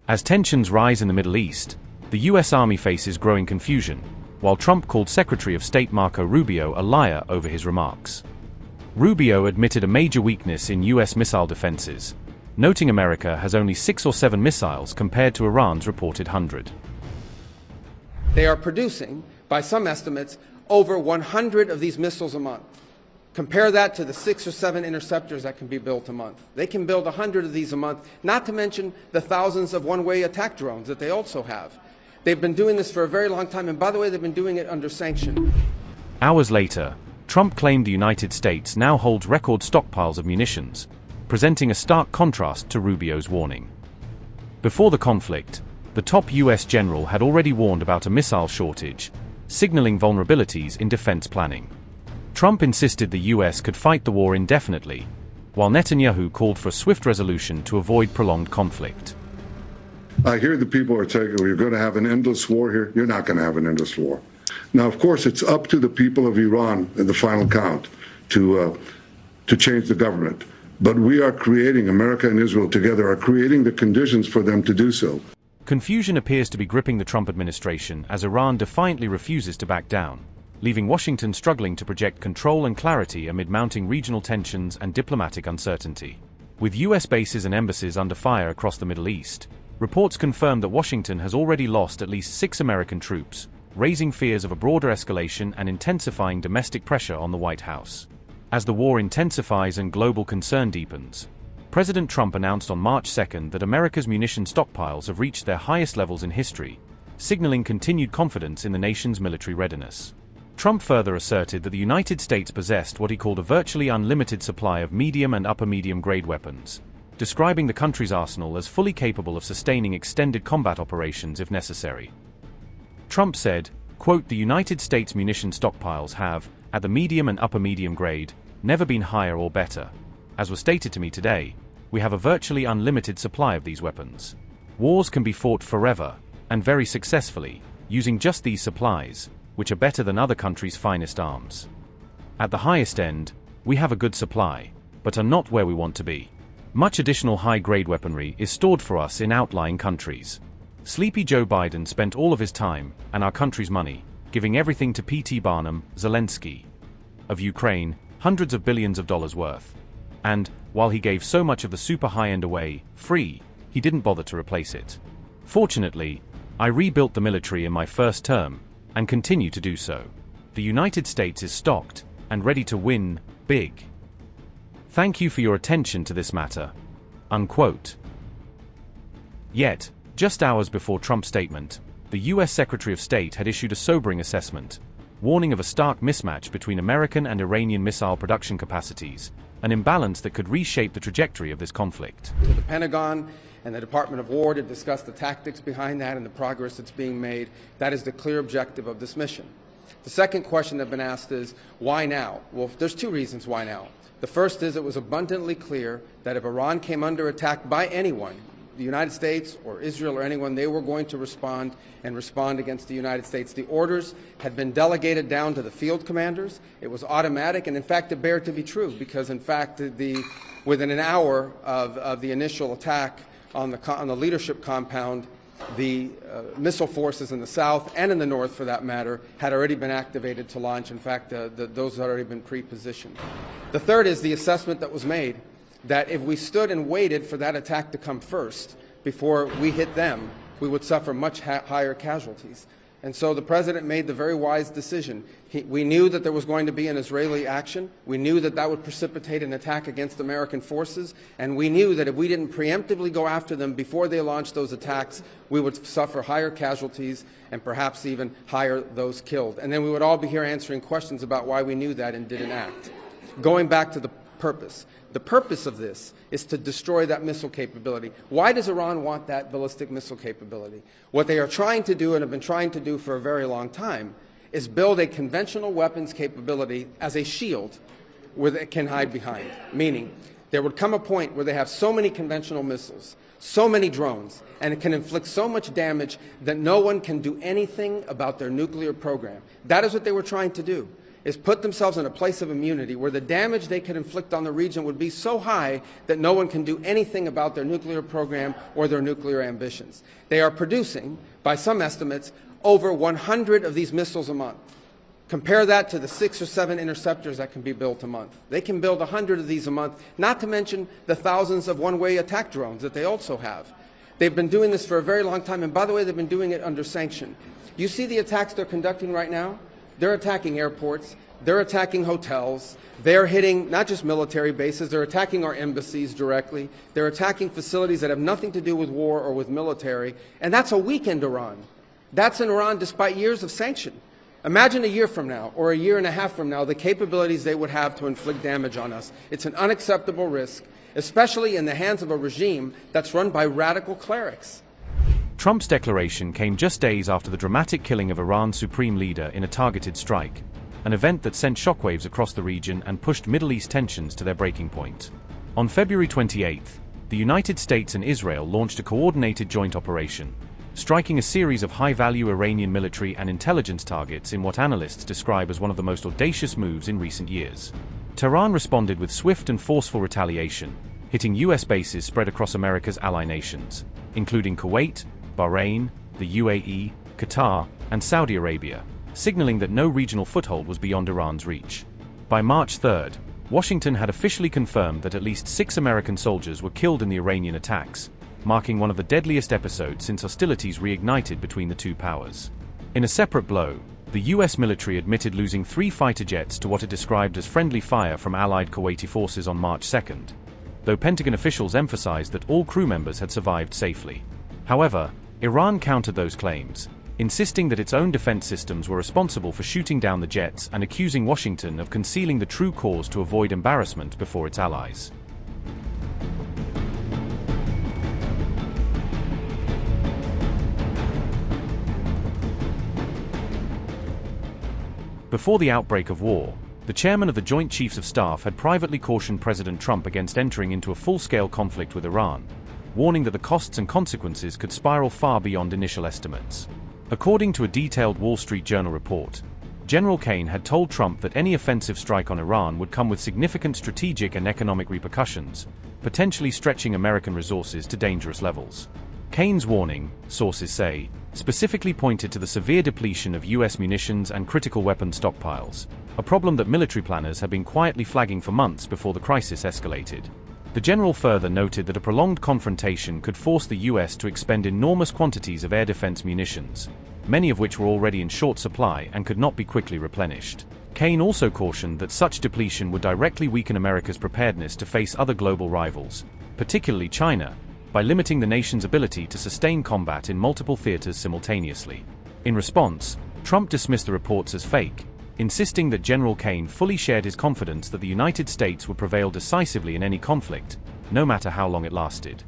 As tensions rise in the Middle East, the U.S. Army faces growing confusion, while Trump called Secretary of State Marco Rubio a liar over his remarks. Rubio admitted a major weakness in U.S. missile defenses, noting America has only 6 or 7 missiles compared to Iran's reported 100. They are producing, by some estimates, over 100 of these missiles a month. Compare that to the 6 or 7 interceptors that can be built a month. They can build 100 of these a month, not to mention the thousands of one-way attack drones that they also have. They've been doing this for a very long time, and by the way, they've been doing it under sanction. Hours later, Trump claimed the United States now holds record stockpiles of munitions, presenting a stark contrast to Rubio's warning. Before the conflict, the top U.S. general had already warned about a missile shortage, signaling vulnerabilities in defense planning. Trump insisted the U.S. could fight the war indefinitely, while Netanyahu called for a swift resolution to avoid prolonged conflict. I hear the people are saying, we're going to have an endless war here. You're not going to have an endless war. Now, of course, it's up to the people of Iran in the final count to change the government. But we are creating, America and Israel together are creating the conditions for them to do so. Confusion appears to be gripping the Trump administration as Iran defiantly refuses to back down, leaving Washington struggling to project control and clarity amid mounting regional tensions and diplomatic uncertainty. With U.S. bases and embassies under fire across the Middle East, reports confirm that Washington has already lost at least 6 American troops, raising fears of a broader escalation and intensifying domestic pressure on the White House. As the war intensifies and global concern deepens, President Trump announced on March 2 that America's munition stockpiles have reached their highest levels in history, signaling continued confidence in the nation's military readiness. Trump further asserted that the United States possessed what he called a virtually unlimited supply of medium and upper medium-grade weapons, describing the country's arsenal as fully capable of sustaining extended combat operations if necessary. Trump said, quote, "The United States munition stockpiles have, at the medium and upper medium grade, never been higher or better. As was stated to me today, we have a virtually unlimited supply of these weapons. Wars can be fought forever, and very successfully, using just these supplies, which are better than other countries' finest arms. At the highest end, we have a good supply, but are not where we want to be. Much additional high-grade weaponry is stored for us in outlying countries. Sleepy Joe Biden spent all of his time, and our country's money, giving everything to P.T. Barnum, Zelensky, of Ukraine, hundreds of billions of dollars worth. And, while he gave so much of the super high-end away, free, he didn't bother to replace it. Fortunately, I rebuilt the military in my first term, and continue to do so. The United States is stocked, and ready to win, big. Thank you for your attention to this matter." Unquote. Yet, just hours before Trump's statement, the U.S. Secretary of State had issued a sobering assessment, warning of a stark mismatch between American and Iranian missile production capacities, an imbalance that could reshape the trajectory of this conflict. To the Pentagon and the Department of War to discuss the tactics behind that and the progress that's being made. That is the clear objective of this mission. The second question that's been asked is, why now? Well, there's 2 reasons why now. The first is it was abundantly clear that if Iran came under attack by anyone, the United States or Israel or anyone, they were going to respond against the United States. The orders had been delegated down to the field commanders. It was automatic, and in fact it bared to be true, because in fact within an hour of the initial attack on the leadership compound, the missile forces in the south and in the north, for that matter, had already been activated to launch. In fact, those had already been pre-positioned. The third is the assessment that was made that if we stood and waited for that attack to come first before we hit them, we would suffer much higher casualties. And so the President made the very wise decision. We knew that there was going to be an Israeli action. We knew that that would precipitate an attack against American forces. And we knew that if we didn't preemptively go after them before they launched those attacks, we would suffer higher casualties and perhaps even higher those killed. And then we would all be here answering questions about why we knew that and didn't act. Going back to the purpose. The purpose of this is to destroy that missile capability. Why does Iran want that ballistic missile capability? What they are trying to do, and have been trying to do for a very long time, is build a conventional weapons capability as a shield where they can hide behind. Meaning, there would come a point where they have so many conventional missiles, so many drones, and it can inflict so much damage that no one can do anything about their nuclear program. That is what they were trying to do. is put themselves in a place of immunity where the damage they could inflict on the region would be so high that no one can do anything about their nuclear program or their nuclear ambitions. They are producing, by some estimates, over 100 of these missiles a month. Compare that to the 6 or 7 interceptors that can be built a month. They can build 100 of these a month, not to mention the thousands of one-way attack drones that they also have. They've been doing this for a very long time, and by the way, they've been doing it under sanction. You see the attacks they're conducting right now? They're attacking airports, they're attacking hotels, they're hitting not just military bases, they're attacking our embassies directly, they're attacking facilities that have nothing to do with war or with military, and that's a weakened Iran. That's in Iran despite years of sanction. Imagine a year from now, or a year and a half from now, the capabilities they would have to inflict damage on us. It's an unacceptable risk, especially in the hands of a regime that's run by radical clerics. Trump's declaration came just days after the dramatic killing of Iran's supreme leader in a targeted strike, an event that sent shockwaves across the region and pushed Middle East tensions to their breaking point. On February 28, the United States and Israel launched a coordinated joint operation, striking a series of high-value Iranian military and intelligence targets in what analysts describe as one of the most audacious moves in recent years. Tehran responded with swift and forceful retaliation, hitting U.S. bases spread across America's ally nations, including Kuwait, Bahrain, the UAE, Qatar, and Saudi Arabia, signaling that no regional foothold was beyond Iran's reach. By March 3, Washington had officially confirmed that at least 6 American soldiers were killed in the Iranian attacks, marking one of the deadliest episodes since hostilities reignited between the two powers. In a separate blow, the U.S. military admitted losing 3 fighter jets to what it described as friendly fire from allied Kuwaiti forces on March 2, though Pentagon officials emphasized that all crew members had survived safely. However, Iran countered those claims, insisting that its own defense systems were responsible for shooting down the jets and accusing Washington of concealing the true cause to avoid embarrassment before its allies. Before the outbreak of war, the chairman of the Joint Chiefs of Staff had privately cautioned President Trump against entering into a full-scale conflict with Iran, warning that the costs and consequences could spiral far beyond initial estimates. According to a detailed Wall Street Journal report, General Kaine had told Trump that any offensive strike on Iran would come with significant strategic and economic repercussions, potentially stretching American resources to dangerous levels. Kaine's warning, sources say, specifically pointed to the severe depletion of U.S. munitions and critical weapons stockpiles, a problem that military planners had been quietly flagging for months before the crisis escalated. The general further noted that a prolonged confrontation could force the U.S. to expend enormous quantities of air defense munitions, many of which were already in short supply and could not be quickly replenished. Kaine also cautioned that such depletion would directly weaken America's preparedness to face other global rivals, particularly China, by limiting the nation's ability to sustain combat in multiple theaters simultaneously. In response, Trump dismissed the reports as fake, insisting that General Kaine fully shared his confidence that the United States would prevail decisively in any conflict, no matter how long it lasted.